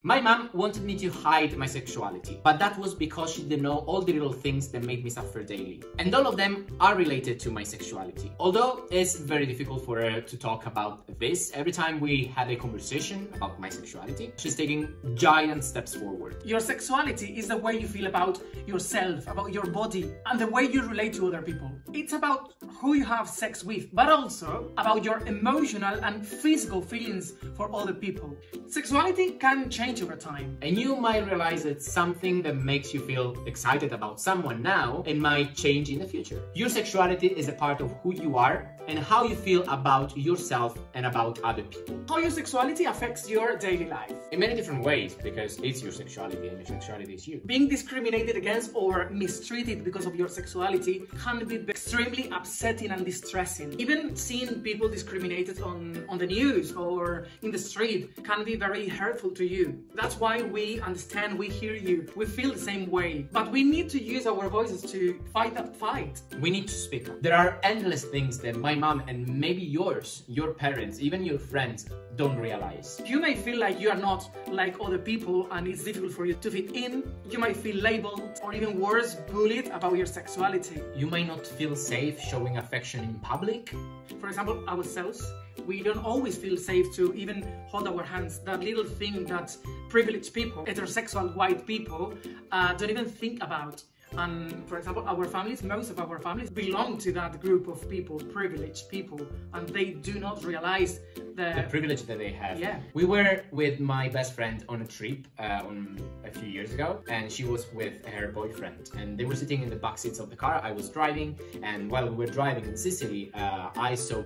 My mom wanted me to hide my sexuality, but that was because she didn't know all the little things that made me suffer daily. And all of them are related to my sexuality. Although it's very difficult for her to talk about this, every time we have a conversation about my sexuality, she's taking giant steps forward. Your sexuality is the way you feel about yourself, about your body, and the way you relate to other people. It's about who you have sex with, but also about your emotional and physical feelings for other people. Sexuality can change over time. And you might realize it's something that makes you feel excited about someone now and might change in the future. Your sexuality is a part of who you are and how you feel about yourself and about other people. How your sexuality affects your daily life. In many different ways, because it's your sexuality and your sexuality is you. Being discriminated against or mistreated because of your sexuality can be extremely upsetting and distressing. Even seeing people discriminated on the news or in the street can be very hurtful to you. That's why we understand, we hear you, we feel the same way. But we need to use our voices to fight that fight. We need to speak up. There are endless things that my mom and maybe yours, your parents, even your friends don't realize. You may feel like you are not like other people and it's difficult for you to fit in. You might feel labeled or even worse, bullied about your sexuality. You might not feel safe showing affection in public. For example, ourselves. We don't always feel safe to even hold our hands. That little thing that privileged people, heterosexual white people, don't even think about. And for example, our families, most of our families belong to that group of people, privileged people, and they do not realize the privilege that they have. Yeah. We were with my best friend on a trip a few years ago, and she was with her boyfriend, and they were sitting in the back seats of the car. I was driving, and while we were driving in Sicily, I saw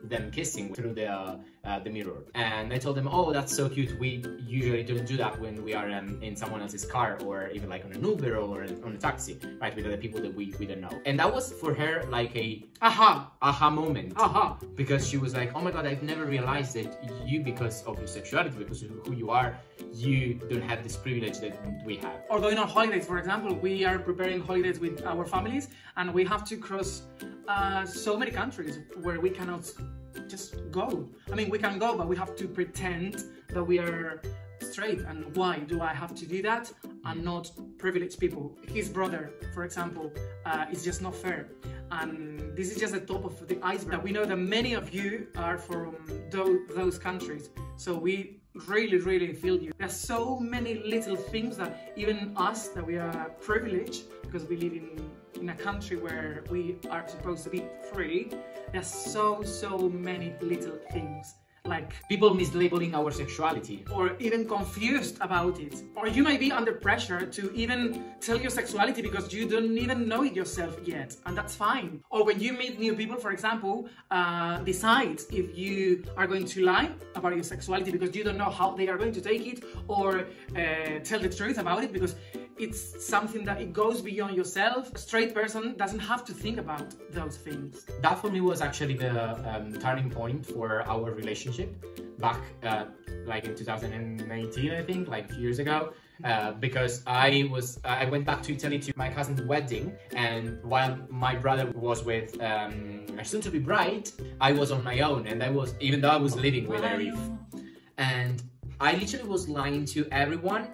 them kissing through the mirror, and I told them, "Oh, that's so cute. We usually don't do that when we are in someone else's car, or even like on an Uber or on a taxi, right, with other people that we don't know." And that was for her like a aha moment, because she was like, "Oh my God, I've never realized that you, because of your sexuality, because of who you are, you don't have this privilege that we have." Or going on holidays, for example, we are preparing holidays with our families, and we have to cross so many countries where we cannot just go. I mean, we can go, but we have to pretend that we are straight. And why do I have to do that? And not privileged people. His brother, for example, is just not fair. And this is just the top of the iceberg. We know that many of you are from those countries, so we really feel you. There's so many little things that even us, that we are privileged because we live in a country where we are supposed to be free. There's so many little things, like people mislabeling our sexuality, or even confused about it. Or you may be under pressure to even tell your sexuality because you don't even know it yourself yet, and that's fine. Or when you meet new people, for example, decide if you are going to lie about your sexuality because you don't know how they are going to take it, or tell the truth about it because it's something that it goes beyond yourself. A straight person doesn't have to think about those things. That for me was actually the turning point for our relationship back like in 2019, I think, like a few years ago, because I went back to Italy to my cousin's wedding, and while my brother was with a soon-to-be bride, I was on my own, and even though I was living with Arif, and I literally was lying to everyone.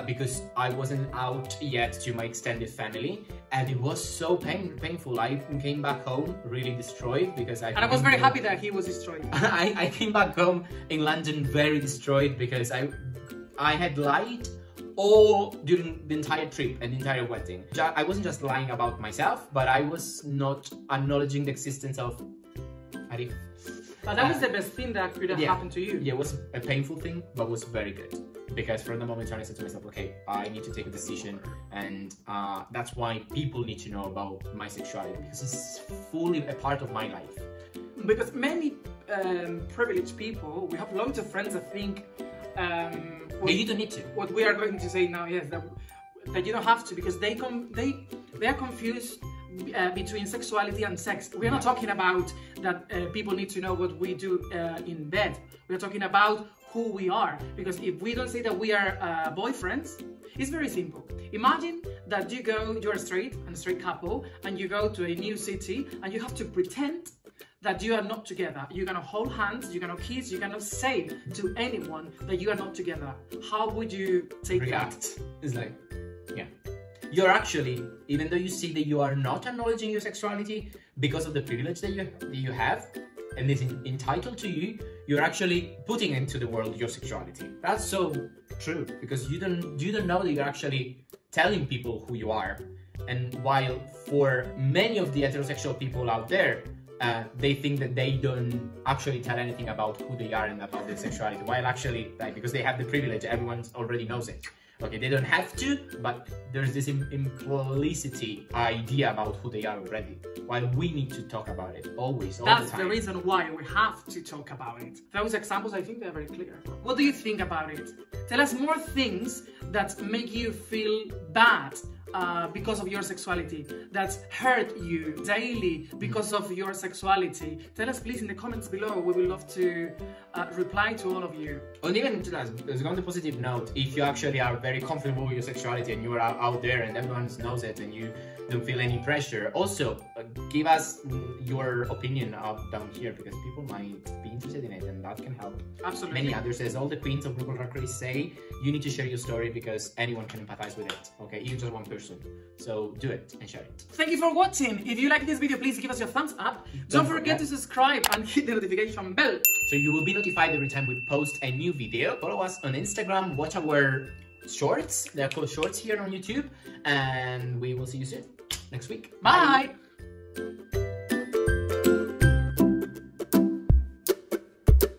Because I wasn't out yet to my extended family, and it was so painful. I came back home really destroyed because I was very happy that he was destroyed. I came back home in London very destroyed because I had lied all during the entire trip and the entire wedding. I wasn't just lying about myself, but I was not acknowledging the existence of Arif. But that was the best thing that could have happened to you. Yeah, it was a painful thing, but was very good. Because from the moment I said to myself, okay, I need to take a decision, and that's why people need to know about my sexuality, because it's fully a part of my life. Because many privileged people, we have loads of friends that think you don't need to. What we are going to say now, yes, that you don't have to, because they are confused between sexuality and sex. We are not talking about that people need to know what we do in bed. We are talking about who we are, because if we don't say that we are boyfriends, it's very simple. Imagine that you're a straight couple, and you go to a new city and you have to pretend that you are not together. You're gonna hold hands, you're gonna kiss, you're gonna say to anyone that you are not together. How would you take React. that? It's like, yeah. You're actually, even though you see that you are not acknowledging your sexuality because of the privilege that you have, and it's entitled to you, you're actually putting into the world your sexuality. That's so true, because you don't know that you're actually telling people who you are. And while for many of the heterosexual people out there, they think that they don't actually tell anything about who they are and about their sexuality, while actually, like, because they have the privilege, everyone already knows it. Okay, they don't have to, but there's this implicit idea about who they are already. While we need to talk about it always, all the time. That's the reason why we have to talk about it. Those examples, I think they're very clear. What do you think about it? Tell us more things that make you feel bad because of your sexuality, that hurt you daily because of your sexuality. Tell us please in the comments below. We would love to reply to all of you. And even on the positive note, if you actually are very comfortable with your sexuality and you are out there and everyone knows it and you don't feel any pressure, also give us your opinion down here, because people might be interested in it and that can help. Absolutely. Many others, as all the queens of RuPaul's Drag Race say, you need to share your story because anyone can empathize with it, okay? Even just one person. So do it and share it. Thank you for watching. If you like this video, please give us your thumbs up. Don't forget to subscribe and hit the notification bell, so you will be notified every time we post a new video. Follow us on Instagram, watch our shorts. They're called shorts here on YouTube, and we will see you soon next week. Bye.